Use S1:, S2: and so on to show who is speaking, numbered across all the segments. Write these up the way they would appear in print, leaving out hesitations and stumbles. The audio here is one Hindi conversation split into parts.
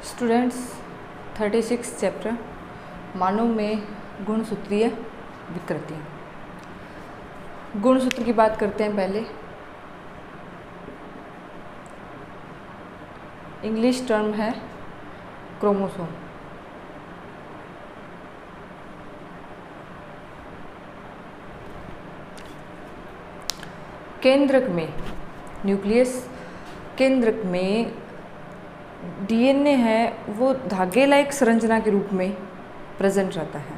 S1: स्टूडेंट्स 36 चैप्टर मानव में गुणसूत्रीय विकृतियाँ। गुणसूत्र की बात करते हैं पहले। इंग्लिश टर्म है क्रोमोसोम। केंद्रक में न्यूक्लियस केंद्रक में डीएनए है वो धागे लाइक संरचना के रूप में प्रेजेंट रहता है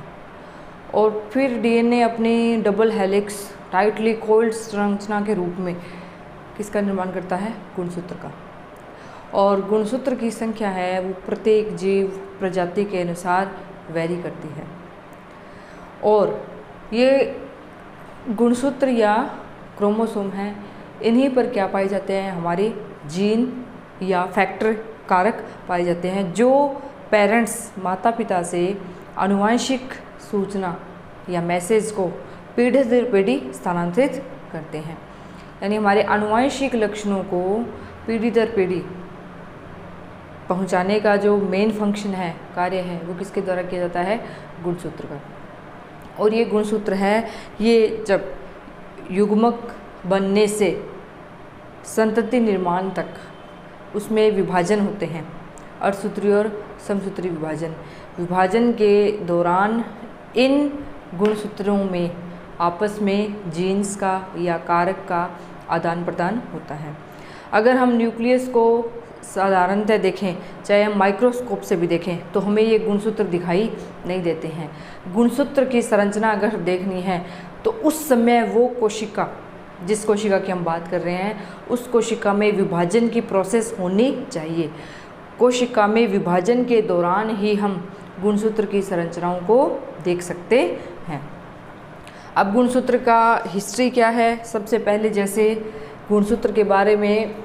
S1: और फिर डीएनए अपनी डबल हेलिक्स टाइटली कोइल्ड संरचना के रूप में किसका निर्माण करता है? गुणसूत्र का। और गुणसूत्र की संख्या है वो प्रत्येक जीव प्रजाति के अनुसार वेरी करती है और ये गुणसूत्र या क्रोमोसोम हैं, इन्हीं पर क्या पाए जाते हैं? हमारे जीन या फैक्टर कारक पाए जाते हैं जो पेरेंट्स माता पिता से आनुवंशिक सूचना या मैसेज को पीढ़ी दर पीढ़ी स्थानांतरित करते हैं। यानी हमारे आनुवंशिक लक्षणों को पीढ़ी दर पीढ़ी पहुंचाने का जो मेन फंक्शन है, कार्य है, वो किसके द्वारा किया जाता है? गुणसूत्र का। और ये गुणसूत्र है, ये जब युग्मक बनने से संतति निर्माण तक उसमें विभाजन होते हैं, अर्धसूत्री और समसूत्री विभाजन के दौरान इन गुणसूत्रों में आपस में जीन्स का या कारक का आदान प्रदान होता है। अगर हम न्यूक्लियस को साधारणतः देखें, चाहे हम माइक्रोस्कोप से भी देखें, तो हमें ये गुणसूत्र दिखाई नहीं देते हैं। गुणसूत्र की संरचना अगर देखनी है तो उस समय वो कोशिका, जिस कोशिका की हम बात कर रहे हैं, उस कोशिका में विभाजन की प्रोसेस होनी चाहिए। कोशिका में विभाजन के दौरान ही हम गुणसूत्र की संरचनाओं को देख सकते हैं। अब गुणसूत्र का हिस्ट्री क्या है? सबसे पहले जैसे गुणसूत्र के बारे में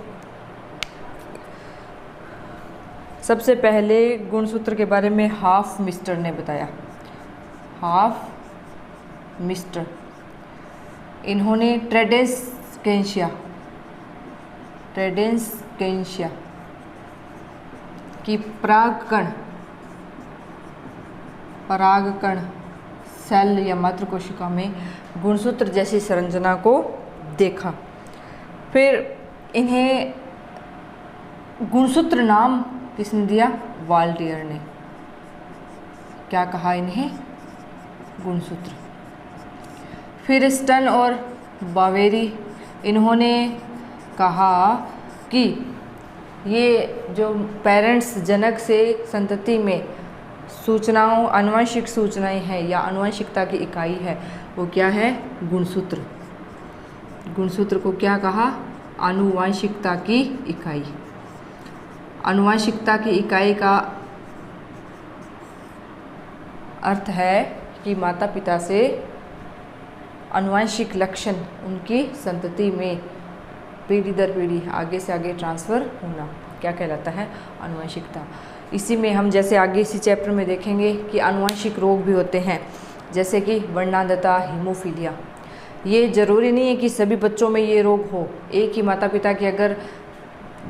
S1: सबसे पहले गुणसूत्र के बारे में हाफ मिस्टर ने बताया। हाफ मिस्टर, इन्होंने ट्रेडेंसकेंशिया की परागकण सेल या मातृ कोशिका में गुणसूत्र जैसी संरचना को देखा। फिर इन्हें गुणसूत्र नाम किसने दिया? वाल्टियर ने। क्या कहा इन्हें? गुणसूत्र। फिर स्टन और बावेरी, इन्होंने कहा कि ये जो पेरेंट्स जनक से संतति में सूचनाओं, आनुवंशिक सूचनाएं हैं या आनुवंशिकता की इकाई है, वो क्या है? गुणसूत्र। गुणसूत्र को क्या कहा? आनुवंशिकता की इकाई। आनुवंशिकता की इकाई का अर्थ है कि माता पिता से आनुवंशिक लक्षण उनकी संतति में पीढ़ी दर पीढ़ी आगे से आगे ट्रांसफ़र होना क्या कहलाता है? आनुवंशिकता। इसी में हम जैसे आगे इसी चैप्टर में देखेंगे कि आनुवंशिक रोग भी होते हैं, जैसे कि वर्णांधता, हीमोफीलिया। ये ज़रूरी नहीं है कि सभी बच्चों में ये रोग हो। एक ही माता पिता के अगर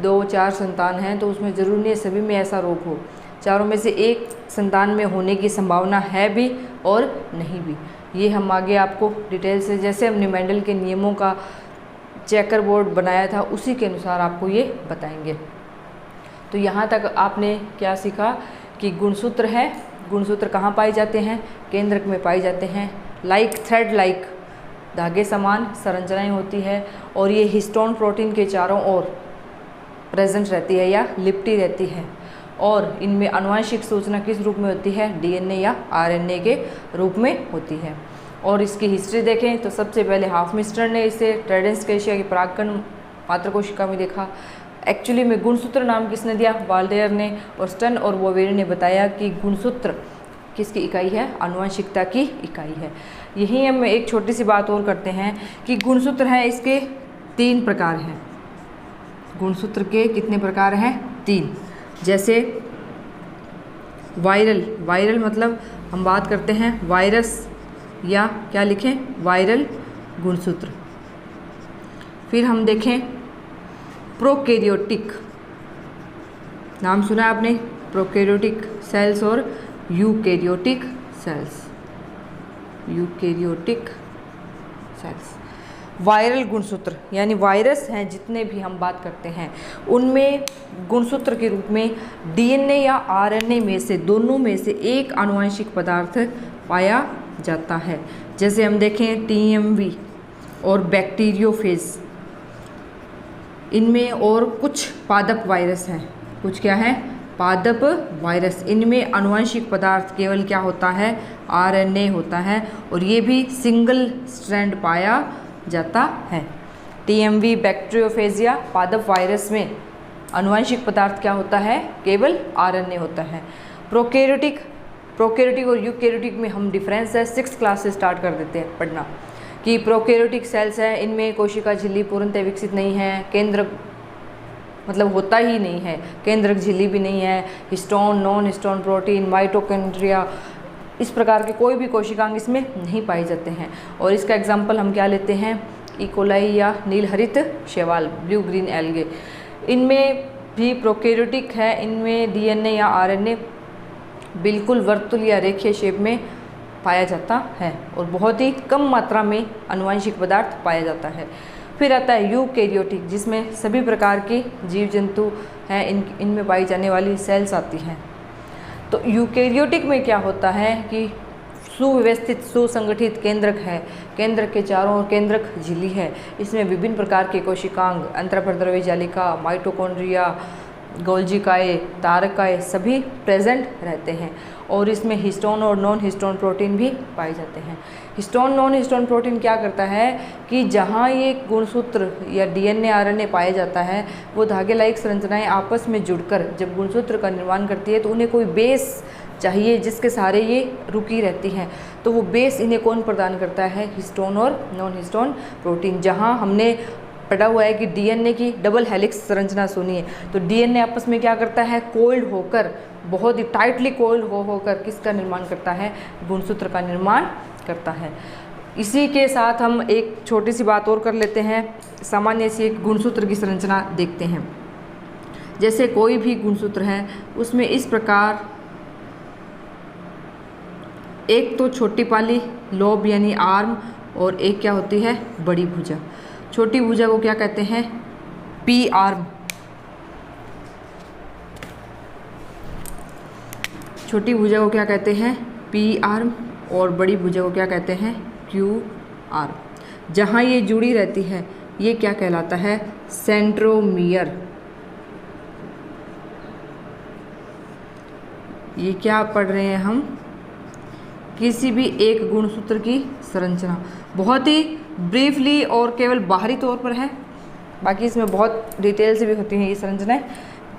S1: 2-4 संतान हैं तो उसमें ज़रूरी नहीं है सभी में ऐसा रोग हो। चारों में से एक संतान में होने की संभावना है भी और नहीं भी। ये हम आगे आपको डिटेल से, जैसे हमने मेंडल के नियमों का चेकर बोर्ड बनाया था, उसी के अनुसार आपको ये बताएंगे। तो यहाँ तक आपने क्या सीखा कि गुणसूत्र है। गुणसूत्र कहाँ पाए जाते हैं? केंद्रक में पाए जाते हैं। लाइक थ्रेड लाइक धागे समान संरचनाएं होती है और ये हिस्टोन प्रोटीन के चारों ओर प्रेजेंट रहती है या लिपटी रहती है। और इनमें आनुवंशिक सूचना किस रूप में होती है? डीएनए या आरएनए के रूप में होती है। और इसकी हिस्ट्री देखें तो सबसे पहले हाफ मिस्टर ने इसे ट्रेडेंसकेंशिया की परागकण मातृ कोशिका में देखा। एक्चुअली में गुणसूत्र नाम किसने दिया? वाल्टियर ने। और स्टन और बोवेरी ने बताया कि गुणसूत्र किसकी इकाई है? आनुवंशिकता की इकाई है। यहीं हम एक छोटी सी बात और करते हैं कि गुणसूत्र हैं, इसके 3 प्रकार हैं। गुणसूत्र के कितने प्रकार हैं? 3। जैसे वायरल मतलब हम बात करते हैं वायरस या क्या लिखें? वायरल गुणसूत्र। फिर हम देखें प्रोकैरियोटिक, नाम सुना आपने? प्रोकैरियोटिक सेल्स और eukaryotic cells. Eukaryotic cells. Viral गुणसूत्र यानी वायरस हैं जितने भी हम बात करते हैं उनमें गुणसूत्र के रूप में डीएनए या आरएनए में से दोनों में से एक आनुवंशिक पदार्थ पाया जाता है। जैसे हम देखें टीएमवी और बैक्टीरियोफेज, इनमें और कुछ पादप वायरस हैं। कुछ क्या है? पादप वायरस। इनमें आनुवंशिक पदार्थ केवल क्या होता है? आरएनए होता है और ये भी सिंगल स्ट्रैंड पाया जाता है। टीएमवी बैक्टीरियोफेजिया पादप वायरस में आनुवंशिक पदार्थ क्या होता है? केवल आरएनए होता है। प्रोकैरियोटिक और यूकैरियोटिक में हम डिफरेंस है 6th क्लास से स्टार्ट कर देते हैं पढ़ना कि प्रोकैरियोटिक सेल्स है, इनमें कोशिका झिल्ली पूर्णतः विकसित नहीं है, केंद्र मतलब होता ही नहीं है, केंद्रक झिल्ली भी नहीं है, histone, non histone protein, mitochondria, इस प्रकार के कोई भी कोशिकांग इसमें नहीं पाए जाते हैं। और इसका एग्जाम्पल हम क्या लेते हैं? इकोलाई या नीलहरित शैवाल, ब्लू ग्रीन एल्गे। इनमें भी प्रोकैरियोटिक है, इनमें डीएनए या आरएनए बिल्कुल वर्तुल या रेखीय शेप में पाया जाता है और बहुत ही कम मात्रा में आनुवंशिक पदार्थ पाया जाता है। फिर आता है यूकैरियोटिक जिसमें सभी प्रकार के जीव जंतु हैं, इनमें पाई जाने वाली सेल्स आती हैं। तो यूकैरियोटिक में क्या होता है कि सुव्यवस्थित सुसंगठित केंद्रक है, केंद्रक के चारों ओर केंद्रक झिल्ली है, इसमें विभिन्न प्रकार के कोशिकांग, अंतःपरद्रव्य जालिका, माइटोकॉन्ड्रिया, गोल्जिकाए, तारकाए सभी प्रेजेंट रहते हैं और इसमें हिस्टोन और नॉन हिस्टोन प्रोटीन भी पाए जाते हैं। हिस्टोन नॉन हिस्टोन प्रोटीन क्या करता है कि जहाँ ये गुणसूत्र या डीएनए आरएनए पाया जाता है वो धागे लाइक संरचनाएं आपस में जुड़कर जब गुणसूत्र का निर्माण करती है तो उन्हें कोई बेस चाहिए जिसके सहारे ये रुकी रहती हैं। तो वो बेस इन्हें कौन प्रदान करता है? हिस्टोन और नॉन हिस्टोन प्रोटीन। जहाँ हमने पढ़ा हुआ है कि डीएनए की डबल हेलिक्स संरचना सुनी है, तो डीएनए आपस में क्या करता है? कोल्ड होकर, बहुत ही टाइटली कोल्ड होकर किसका निर्माण करता है? गुणसूत्र का निर्माण करता है। इसी के साथ हम एक छोटी सी बात और कर लेते हैं, सामान्य सी एक गुणसूत्र की संरचना देखते हैं। जैसे कोई भी गुणसूत्र है उसमें इस प्रकार एक तो छोटी पाली लोब यानी आर्म और एक क्या होती है? बड़ी भुजा। छोटी भुजा को क्या कहते हैं? P arm. छोटी भुजा को क्या कहते हैं? पी आर्म और बड़ी भुजा को क्या कहते हैं? Q arm. जहाँ ये जुड़ी रहती है ये क्या कहलाता है? सेंट्रोमियर। ये क्या पढ़ रहे हैं हम? किसी भी एक गुणसूत्र की संरचना बहुत ही ब्रीफली और केवल बाहरी तौर पर है, बाकी इसमें बहुत डिटेल से भी होती हैं ये संरचनाएं।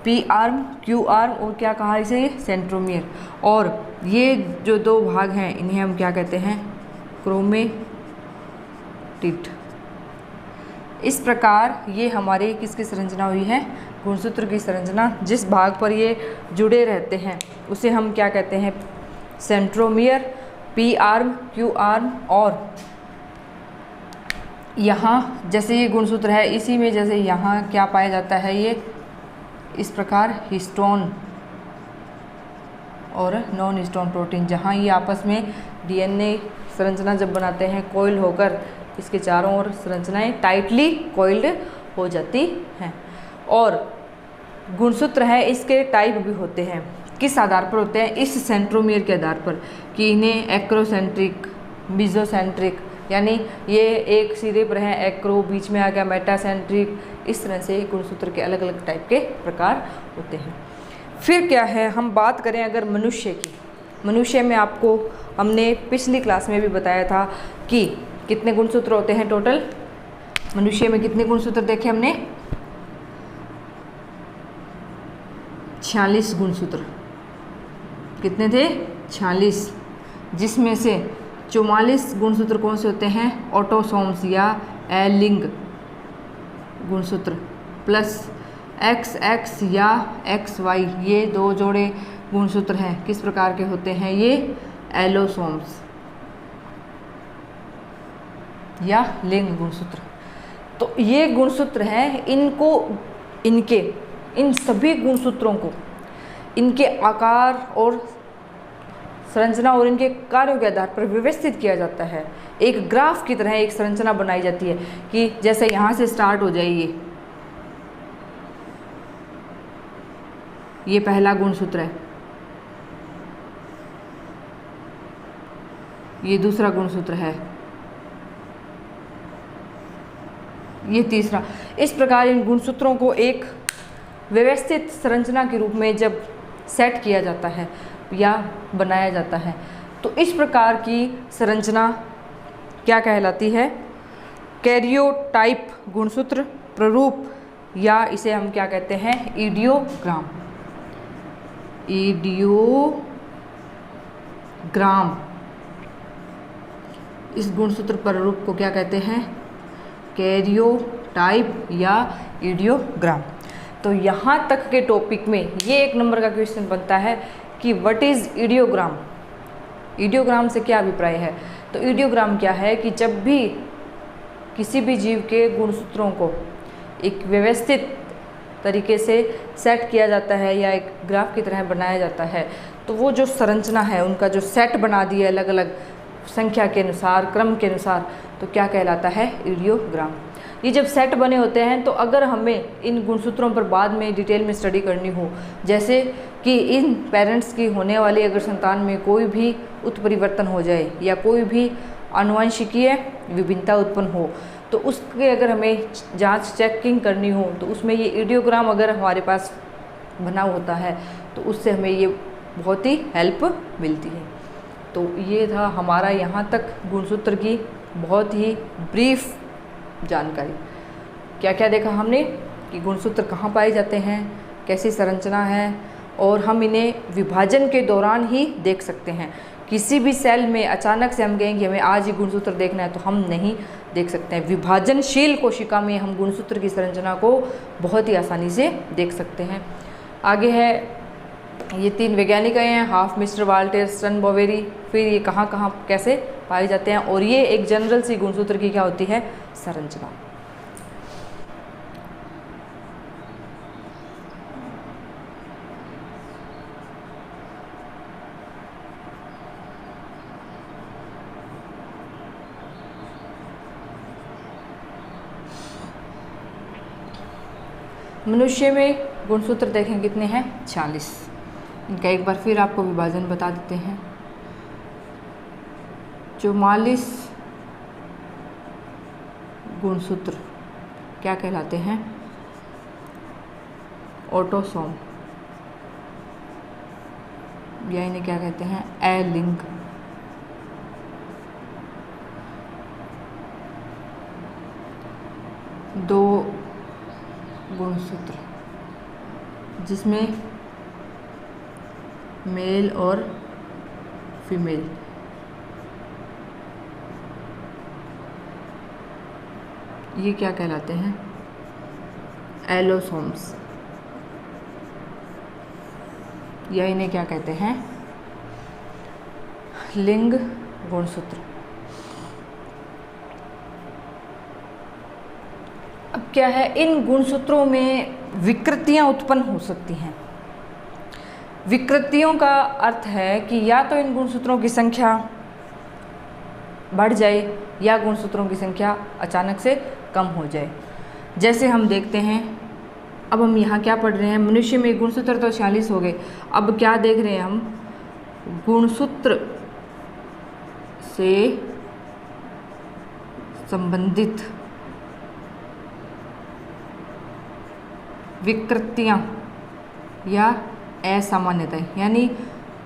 S1: पी आर्म, क्यू आर्म और क्या कहा इसे? सेंट्रोमियर। और ये जो दो भाग हैं इन्हें हम क्या कहते हैं? क्रोमेटिड। इस प्रकार ये हमारे किसकी संरचना हुई है? गुणसूत्र की संरचना। जिस भाग पर ये जुड़े रहते हैं उसे हम क्या कहते हैं? Centromere, P arm, Q arm. और यहाँ जैसे ये गुणसूत्र है इसी में जैसे यहाँ क्या पाया जाता है? ये इस प्रकार हिस्टोन और नॉन हिस्टोन प्रोटीन। जहाँ ये आपस में डीएनए संरचना जब बनाते हैं कोइल होकर इसके चारों ओर संरचनाएं टाइटली कोइल्ड हो जाती हैं। और गुणसूत्र है इसके टाइप भी होते हैं। किस आधार पर होते हैं? इस सेंट्रोमियर के आधार पर कि इन्हें एक्रोसेंट्रिक, मेसोसेंट्रिक, यानी ये एक सिरे पर है एक्रो, बीच में आ गया मेटासेंट्रिक, इस तरह से गुणसूत्र के अलग अलग टाइप के प्रकार होते हैं। फिर क्या है, हम बात करें अगर मनुष्य की। मनुष्य में आपको हमने पिछली क्लास में भी बताया था कि कितने गुणसूत्र होते हैं टोटल। मनुष्य में कितने गुणसूत्र देखे हमने? 46 गुणसूत्र। कितने थे? 46, जिसमें से 44 गुणसूत्र कौन से होते हैं? ऑटोसोम्स या एलिंग गुणसूत्र, प्लस XX या XY, ये दो जोड़े गुणसूत्र हैं। किस प्रकार के होते हैं ये? एलोसोम्स या लिंग गुणसूत्र। तो ये गुणसूत्र हैं, इन सभी गुणसूत्रों को इनके आकार और संरचना और इनके कार्यों के आधार पर व्यवस्थित किया जाता है। एक ग्राफ की तरह एक संरचना बनाई जाती है कि जैसे यहाँ से स्टार्ट हो जाइए, ये पहला गुणसूत्र है, ये दूसरा गुणसूत्र है, ये तीसरा। इस प्रकार इन गुणसूत्रों को एक व्यवस्थित संरचना के रूप में जब सेट किया जाता है या बनाया जाता है तो इस प्रकार की संरचना क्या कहलाती है? कैरियोटाइप गुणसूत्र प्ररूप, या इसे हम क्या कहते हैं? इडियोग्राम। इडियोग्राम, इस गुणसूत्र प्ररूप को क्या कहते हैं? कैरियोटाइप या इडियोग्राम। तो यहाँ तक के टॉपिक में ये 1 नंबर का क्वेश्चन बनता है कि व्हाट इज़ इडियोग्राम। इडियोग्राम से क्या अभिप्राय है? तो इडियोग्राम क्या है कि जब भी किसी भी जीव के गुणसूत्रों को एक व्यवस्थित तरीके से सेट किया जाता है या एक ग्राफ की तरह बनाया जाता है तो वो जो संरचना है उनका जो सेट बना दिया अलग अलग संख्या के अनुसार, क्रम के अनुसार, तो क्या कहलाता है? इडियोग्राम। ये जब सेट बने होते हैं तो अगर हमें इन गुणसूत्रों पर बाद में डिटेल में स्टडी करनी हो, जैसे कि इन पेरेंट्स की होने वाली अगर संतान में कोई भी उत्परिवर्तन हो जाए या कोई भी आनुवंशिकीय विभिन्नता उत्पन्न हो, तो उसके अगर हमें जांच चेकिंग करनी हो तो उसमें ये इडियोग्राम अगर हमारे पास बना होता है तो उससे हमें ये बहुत ही हेल्प मिलती है। तो ये था हमारा यहाँ तक गुणसूत्र की बहुत ही ब्रीफ जानकारी। क्या क्या देखा हमने कि गुणसूत्र कहाँ पाए जाते हैं, कैसी संरचना है, और हम इन्हें विभाजन के दौरान ही देख सकते हैं। किसी भी सेल में अचानक से हम कहेंगे हमें आज ही गुणसूत्र देखना है तो हम नहीं देख सकते हैं। विभाजनशील कोशिका में हम गुणसूत्र की संरचना को बहुत ही आसानी से देख सकते हैं। आगे है, ये 3 वैज्ञानिक आए हैं, हाफ मिस्टर वाल्टर स्टर्नबोवेरी, फिर ये कहाँ कहाँ कैसे पाए जाते हैं, और ये एक जनरल सी गुणसूत्र की क्या होती है? संरचना। मनुष्य में गुणसूत्र देखें कितने हैं? 46। इनका एक बार फिर आपको विभाजन बता देते हैं। 44 गुणसूत्र क्या कहलाते हैं? ऑटोसोम, या इन्हें क्या कहते हैं? अलिंग। दो गुणसूत्र जिसमें मेल और फीमेल, ये क्या कहलाते हैं? एलोसोम्स, या इन्हें क्या कहते हैं? लिंग गुणसूत्र। अब क्या है, इन गुणसूत्रों में विकृतियां उत्पन्न हो सकती हैं। विकृतियों का अर्थ है कि या तो इन गुणसूत्रों की संख्या बढ़ जाए या गुणसूत्रों की संख्या अचानक से कम हो जाए। जैसे हम देखते हैं, अब हम यहाँ क्या पढ़ रहे हैं? मनुष्य में गुणसूत्र तो 46 हो गए। अब क्या देख रहे हैं हम? गुणसूत्र से संबंधित विकृतियाँ या असामान्यताएं, यानी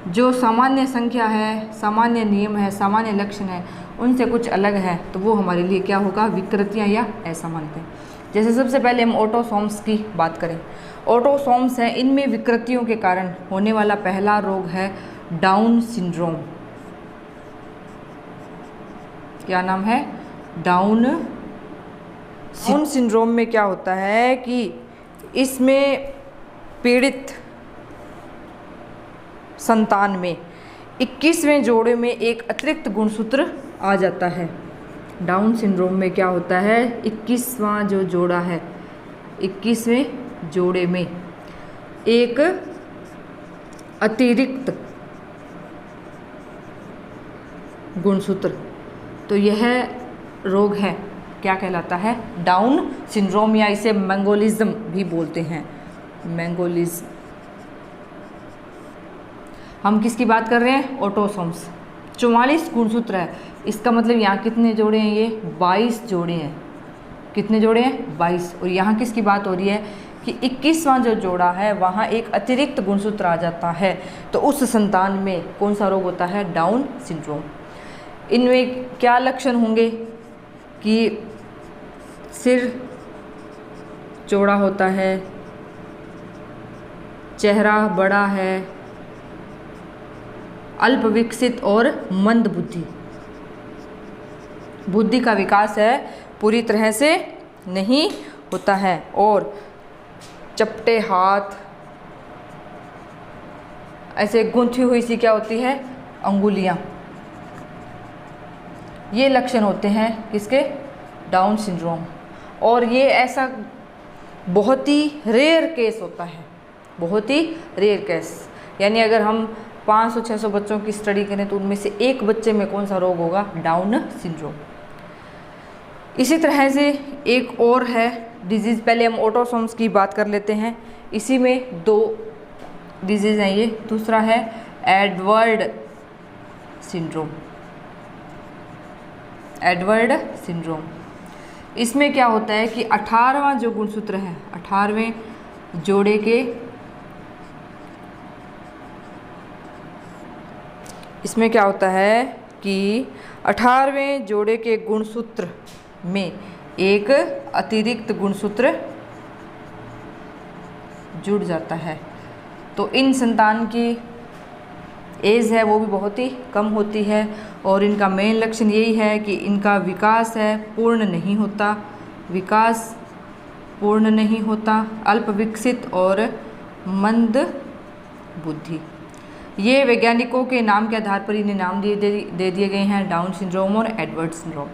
S1: जो सामान्य संख्या है, सामान्य नियम है, सामान्य लक्षण है, उनसे कुछ अलग है, तो वो हमारे लिए क्या होगा? विकृतियाँ या असामान्यताएं। जैसे सबसे पहले हम ऑटोसोम्स की बात करें। ऑटोसोम्स हैं, इनमें विकृतियों के कारण होने वाला पहला रोग है डाउन सिंड्रोम। क्या नाम है? डाउन सिंड्रोम में क्या होता है कि इसमें पीड़ित संतान में 21वें जोड़े में एक अतिरिक्त गुणसूत्र आ जाता है। डाउन सिंड्रोम में क्या होता है? 21वां जो जोड़ा है, 21वें जोड़े में एक अतिरिक्त गुणसूत्र, तो यह रोग है क्या कहलाता है? डाउन सिंड्रोम, या इसे मैंगोलिज्म भी बोलते हैं, मैंगोलिज्म। हम किसकी बात कर रहे हैं? ऑटोसोम्स। 44 गुणसूत्र है, इसका मतलब यहाँ कितने जोड़े हैं? ये 22 जोड़े हैं। कितने जोड़े हैं? 22। और यहाँ किसकी बात हो रही है कि 21वां जो जोड़ा है वहाँ एक अतिरिक्त गुणसूत्र आ जाता है, तो उस संतान में कौन सा रोग होता है? Down syndrome. इनमें क्या लक्षण होंगे कि सिर चौड़ा होता है, चेहरा बड़ा है, अल्प विकसित और मंद बुद्धि, बुद्धि का विकास है पूरी तरह से नहीं होता है, और चपटे हाथ, ऐसे गूंथी हुई सी क्या होती है? अंगुलियां। ये लक्षण होते हैं किसके? Down syndrome. और ये ऐसा बहुत ही रेयर केस होता है, बहुत ही रेयर केस। यानी अगर हम 500-600 बच्चों की स्टडी करें तो उनमें से एक बच्चे में कौन सा रोग होगा? Down syndrome. इसी तरह से एक और है डिजीज़, पहले हम ऑटोसोम्स की बात कर लेते हैं। इसी में 2 डिजीज़ हैं ये। दूसरा है एडवर्ड सिंड्रोम, एडवर्ड सिंड्रोम। इसमें क्या होता है कि 18वां जो गुणसूत्र है, 18वें जोड़े के, इसमें क्या होता है कि 18वें जोड़े के गुणसूत्र में एक अतिरिक्त गुणसूत्र जुड़ जाता है, तो इन संतान की एज है वो भी बहुत ही कम होती है, और इनका मेन लक्षण यही है कि इनका विकास है पूर्ण नहीं होता, विकास पूर्ण नहीं होता, अल्प विकसित और मंद बुद्धि। ये वैज्ञानिकों के नाम के आधार पर इन्हें नाम दे दिए गए हैं, डाउन सिंड्रोम और एडवर्ड सिंड्रोम।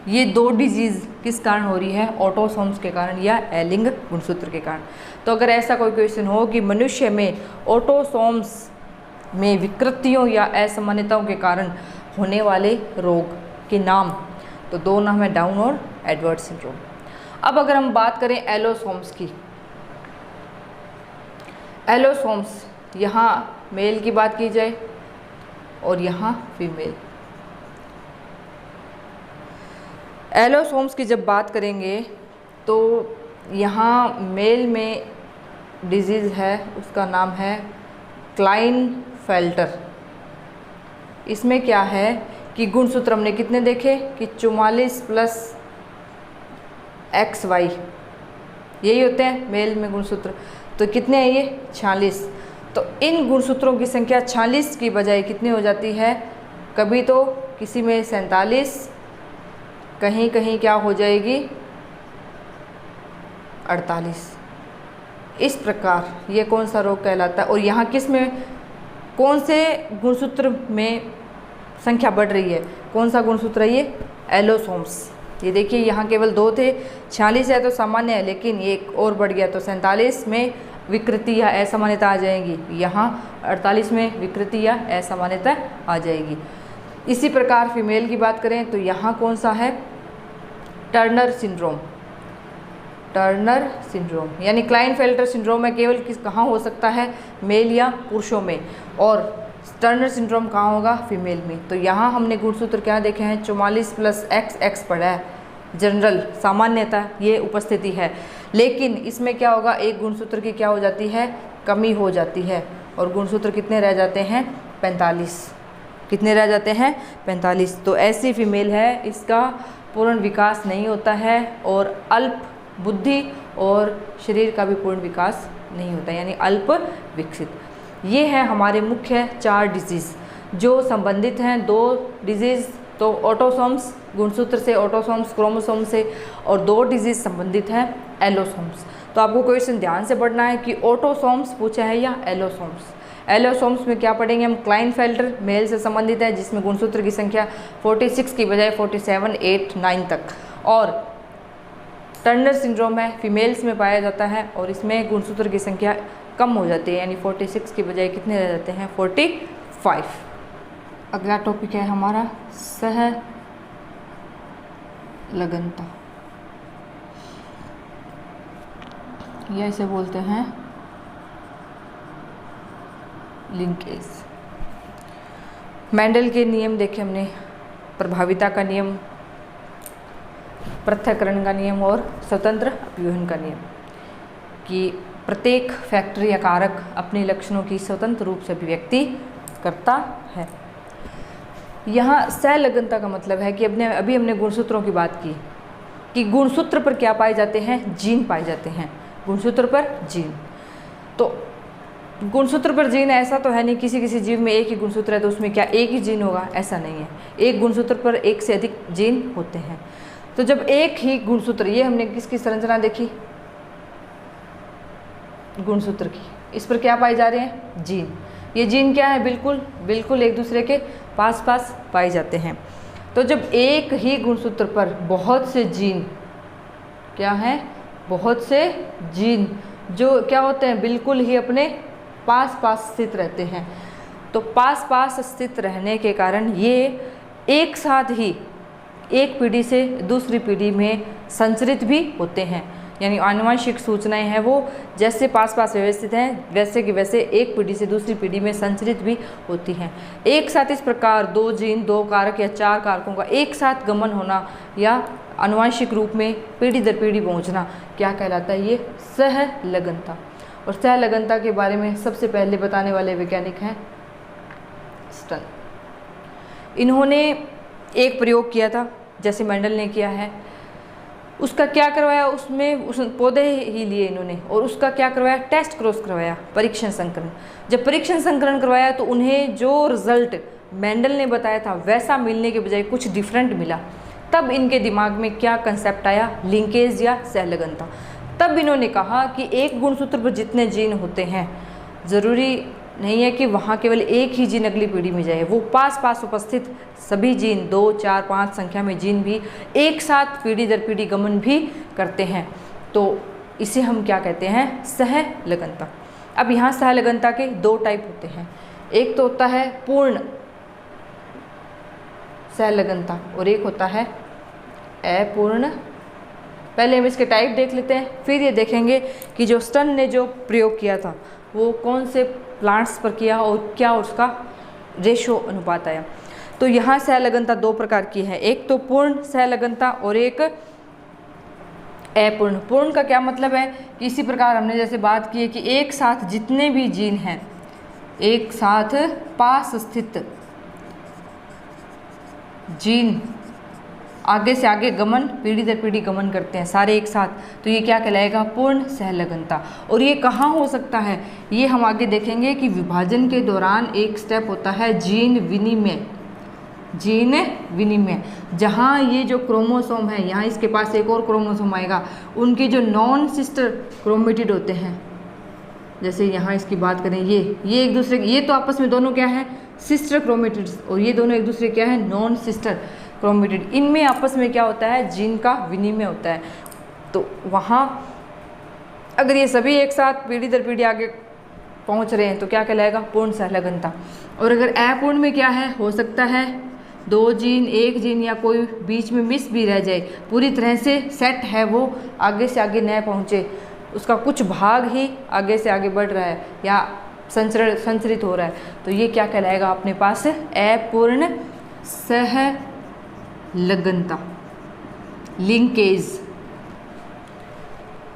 S1: ये 2 डिजीज़ किस कारण हो रही है? ऑटोसोम्स के कारण या एलिंग गुणसूत्र के कारण। तो अगर ऐसा कोई क्वेश्चन हो कि मनुष्य में ऑटोसोम्स में विकृतियों या असामान्यताओं के कारण होने वाले रोग के नाम, तो 2 नाम है, डाउन और एडवर्ड सिंड्रोम। अब अगर हम बात करें एलोसोम्स की, एलोसोम्स, यहाँ मेल की बात की जाए और यहाँ फीमेल। एलोसोम्स की जब बात करेंगे तो यहाँ मेल में डिजीज़ है, उसका नाम है क्लाइनफेल्टर। इसमें क्या है कि गुणसूत्र हमने कितने देखे कि 44 + XY, यही होते हैं मेल में गुणसूत्र। तो कितने हैं ये? 46। तो इन गुणसूत्रों की संख्या 46 की बजाय कितनी हो जाती है? कभी तो किसी में 47, कहीं कहीं क्या हो जाएगी? 48। इस प्रकार ये कौन सा रोग कहलाता है? और यहाँ किस में, कौन से गुणसूत्र में संख्या बढ़ रही है? कौन सा गुणसूत्र है ये? एलोसोम्स। ये देखिए यहाँ केवल 2 थे, 46 है तो सामान्य है, लेकिन ये एक और बढ़ गया तो 47 में विकृति या असामान्यता आ जाएगी, यहाँ 48 में विकृति या असामान्यता आ जाएगी। इसी प्रकार फीमेल की बात करें तो यहाँ कौन सा है? Turner syndrome. टर्नर सिंड्रोम यानी क्लाइनफेल्टर सिंड्रोम है, केवल कहाँ हो सकता है? मेल या पुरुषों में। और टर्नर सिंड्रोम कहाँ होगा? फीमेल में। तो यहाँ हमने गुणसूत्र क्या देखे हैं? 44 + XX पढ़ा है, जनरल सामान्यता ये उपस्थिति है। लेकिन इसमें क्या होगा? एक गुणसूत्र की क्या हो जाती है? कमी हो जाती है, और गुणसूत्र कितने रह जाते हैं? 45। कितने रह जाते हैं? 45। तो ऐसी फीमेल है, इसका पूर्ण विकास नहीं होता है, और अल्प बुद्धि और शरीर का भी पूर्ण विकास नहीं होता, यानी अल्प विकसित। ये है हमारे मुख्य 4 डिजीज़ जो संबंधित हैं। 2 डिजीज़ तो ऑटोसोम्स गुणसूत्र से, ऑटोसोम्स क्रोमोसोम से, और 2 डिजीज़ संबंधित हैं एलोसोम्स। तो आपको क्वेश्चन ध्यान से पढ़ना है कि ऑटोसोम्स पूछा है या एलोसोम्स। एलोसोम्स में क्या पढ़ेंगे हम? क्लाइनफेल्टर मेल से संबंधित है, जिसमें गुणसूत्र की संख्या 46 की बजाय 47, 8, 9 तक। और टर्नर सिंड्रोम है, फीमेल्स में पाया जाता है, और इसमें गुणसूत्र की संख्या कम हो जाते हैं, यानी 46 की बजाय कितने रह जाते हैं 45। अगला टॉपिक है हमारा सहलगनता, या इसे बोलते हैं लिंकेज। मेंडल के नियम देखे हमने, प्रभाविता का नियम, पृथक्करण का नियम और स्वतंत्र अपव्यूहन का नियम, कि प्रत्येक फैक्टर या कारक अपने लक्षणों की स्वतंत्र रूप से अभिव्यक्ति करता है। यहाँ सहलगनता का मतलब है कि अभी हमने गुणसूत्रों की बात की कि गुणसूत्र पर क्या पाए जाते हैं, जीन पाए जाते हैं, गुणसूत्र पर जीन। तो गुणसूत्र पर जीन ऐसा तो है नहीं किसी किसी जीव में एक ही गुणसूत्र है तो उसमें क्या एक ही जीन होगा, ऐसा नहीं है। एक गुणसूत्र पर एक से अधिक जीन होते हैं। तो जब एक ही गुणसूत्र, ये हमने किसकी संरचना देखी, गुणसूत्र की, इस पर क्या पाए जा रहे हैं, जीन। ये जीन क्या है, बिल्कुल एक दूसरे के पास पास पाए जाते हैं। तो जब एक ही गुणसूत्र पर बहुत से जीन, क्या है, बहुत से जीन जो क्या होते हैं, बिल्कुल ही अपने पास पास स्थित रहते हैं। तो पास पास स्थित रहने के कारण ये एक साथ ही एक पीढ़ी से दूसरी पीढ़ी में संचरित भी होते हैं, यानी आनुवंशिक सूचनाएं हैं वो जैसे पास पास व्यवस्थित हैं वैसे कि वैसे एक पीढ़ी से दूसरी पीढ़ी में संचरित भी होती हैं। एक साथ इस प्रकार दो जीन, दो कारक या चार कारकों का एक साथ गमन होना या आनुवंशिक रूप में पीढ़ी दर पीढ़ी पहुंचना क्या कहलाता है, ये सहलगनता। और सहलगनता के बारे में सबसे पहले बताने वाले वैज्ञानिक हैं स्टन। इन्होंने एक प्रयोग किया था जैसे मेंडल ने किया है, उसका क्या करवाया, उसमें उस पौधे ही लिए इन्होंने और उसका क्या करवाया, टेस्ट क्रॉस करवाया, परीक्षण संकरण। जब परीक्षण संकरण करवाया तो उन्हें जो रिजल्ट मेंडल ने बताया था वैसा मिलने के बजाय कुछ डिफरेंट मिला। तब इनके दिमाग में क्या कंसेप्ट आया, लिंकेज या सहलगनता। तब इन्होंने कहा कि एक गुणसूत्र पर जितने जीन होते हैं ज़रूरी नहीं है कि वहाँ केवल एक ही जीन अगली पीढ़ी में जाए, वो पास पास उपस्थित सभी जीन 2, 4, 5 संख्या में जीन भी एक साथ पीढ़ी दर पीढ़ी गमन भी करते हैं। तो इसे हम क्या कहते हैं, सहलगनता। अब यहाँ सहलगनता के दो टाइप होते हैं, एक तो होता है पूर्ण सहलगनता और एक होता है अपूर्ण। पहले हम इसके टाइप देख लेते हैं, फिर ये देखेंगे कि जो स्टन ने जो प्रयोग किया था वो कौन से प्लांट्स पर किया और क्या उसका रेशो अनुपात आया। तो यहाँ सहलगनता दो प्रकार की है, एक तो पूर्ण सहलगनता और एक अपूर्ण। पूर्ण का क्या मतलब है कि इसी प्रकार हमने जैसे बात की है कि एक साथ जितने भी जीन हैं, एक साथ पास स्थित जीन आगे से आगे गमन, पीढ़ी दर पीढ़ी गमन करते हैं सारे एक साथ, तो ये क्या कहलाएगा, पूर्ण सहलगनता। और ये कहाँ हो सकता है, ये हम आगे देखेंगे कि विभाजन के दौरान एक स्टेप होता है जीन विनिमय। जीन विनिमय, जहाँ ये जो क्रोमोसोम है, यहाँ इसके पास एक और क्रोमोसोम आएगा, उनके जो नॉन सिस्टर क्रोमेटिड होते हैं, जैसे यहाँ इसकी बात करें ये एक दूसरे, ये तो आपस में दोनों क्या है, सिस्टर क्रोमेटिड्स, और ये दोनों एक दूसरे क्या है, नॉन सिस्टर क्रोमेटिड। इनमें आपस में क्या होता है, जीन का विनिमय होता है। तो वहाँ अगर ये सभी एक साथ पीढ़ी दर पीढ़ी आगे पहुँच रहे हैं तो क्या कहलाएगा, पूर्ण सहलगनता। और अगर अपूर्ण में क्या है, हो सकता है दो जीन, एक जीन या कोई बीच में मिस भी रह जाए, पूरी तरह से सेट है वो आगे से आगे न पहुँचे, उसका कुछ भाग ही आगे से आगे बढ़ रहा है या संचरित हो रहा है, तो ये क्या कहलाएगा अपने पास, अपूर्ण सहलगनता, लिंकेज।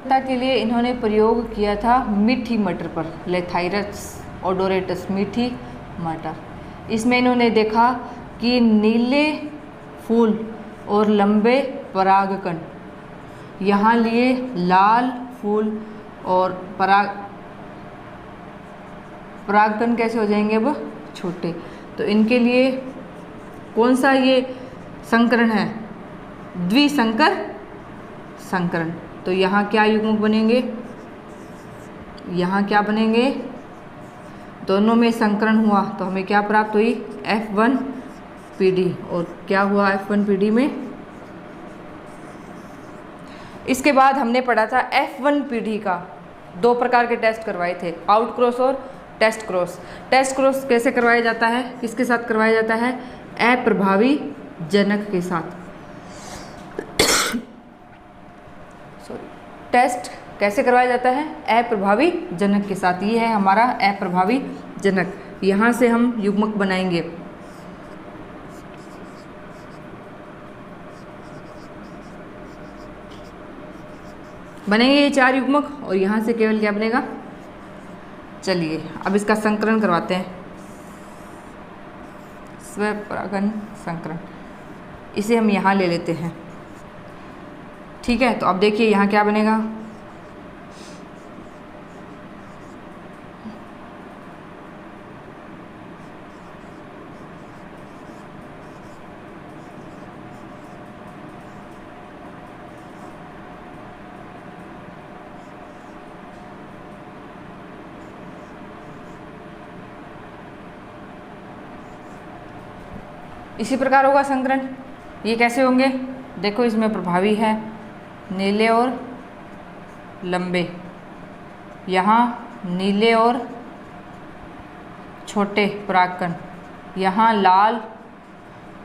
S1: के लिए इन्होंने प्रयोग किया था मीठी मटर पर, लेथाइरस ओडोरेटस, मीठी मटर। इसमें इन्होंने देखा कि नीले फूल और लंबे परागकण, यहाँ लिए लाल फूल और परागकण कैसे हो जाएंगे अब, छोटे। तो इनके लिए कौन सा ये संकरण है, द्विसंकर संकरण। तो यहाँ क्या युग्मक बनेंगे, यहाँ क्या बनेंगे, दोनों में संकरण हुआ तो हमें क्या प्राप्त हुई, F1 पीढ़ी। और क्या हुआ F1 पीढ़ी में, इसके बाद हमने पढ़ा था F1 पीढ़ी का दो प्रकार के टेस्ट करवाए थे, आउट क्रॉस और टेस्ट क्रॉस। टेस्ट क्रॉस कैसे करवाया जाता है, किसके साथ करवाया जाता है, अप्रभावी जनक के साथ। सॉरी, टेस्ट कैसे करवाया जाता है, अप्रभावी जनक के साथ। ये है हमारा अप्रभावी जनक। यहाँ से हम युग्मक बनाएंगे। बनेंगे ये 4 युग्मक और यहाँ से केवल क्या बनेगा, चलिए अब इसका संकरण करवाते हैं, स्वपरागन संकरण। इसे हम यहाँ ले लेते हैं, ठीक है। तो अब देखिए यहाँ क्या बनेगा, इसी प्रकार होगा संकरण। ये कैसे होंगे, देखो इसमें प्रभावी है नीले और लंबे, यहाँ नीले और छोटे परागकण, यहाँ लाल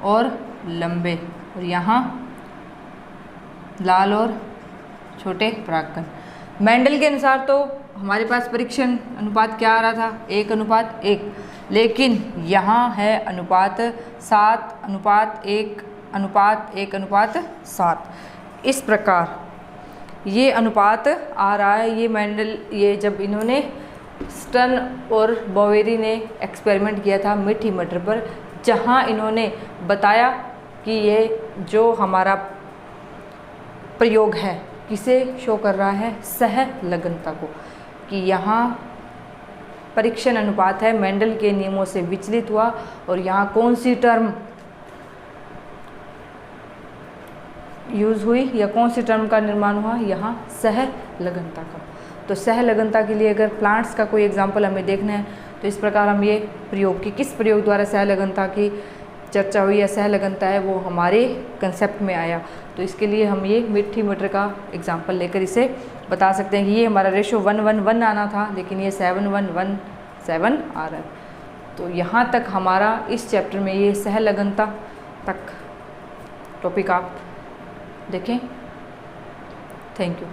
S1: और लंबे, और यहाँ लाल और छोटे परागकण। मेंडल के अनुसार तो हमारे पास परीक्षण अनुपात क्या आ रहा था, 1:1, लेकिन यहाँ है अनुपात 7:1:1:7। इस प्रकार ये अनुपात आ रहा है। ये मेंडल, ये जब इन्होंने स्टर्न और बोवेरी ने एक्सपेरिमेंट किया था मीठी मटर पर, जहाँ इन्होंने बताया कि ये जो हमारा प्रयोग है किसे शो कर रहा है, सहलगनता को, कि यहाँ परीक्षण अनुपात है मेंडल के नियमों से विचलित हुआ, और यहाँ कौन सी टर्म यूज हुई या कौन सी टर्म का निर्माण हुआ, यहाँ सहलगनता का। तो सहलगनता के लिए अगर प्लांट्स का कोई एग्जाम्पल हमें देखना है तो इस प्रकार हम ये प्रयोग की, किस प्रयोग द्वारा सहलगनता की चर्चा हुई या सहलगनता है वो हमारे कंसेप्ट में आया, तो इसके लिए हम ये मीठी मटर का एग्जाम्पल लेकर इसे बता सकते हैं कि ये हमारा रेशो 1:1 आना था, लेकिन ये 7:1:7 आ रहा है। तो यहाँ तक हमारा इस चैप्टर में ये सहलगनता तक टॉपिक आप देखें। Thank you.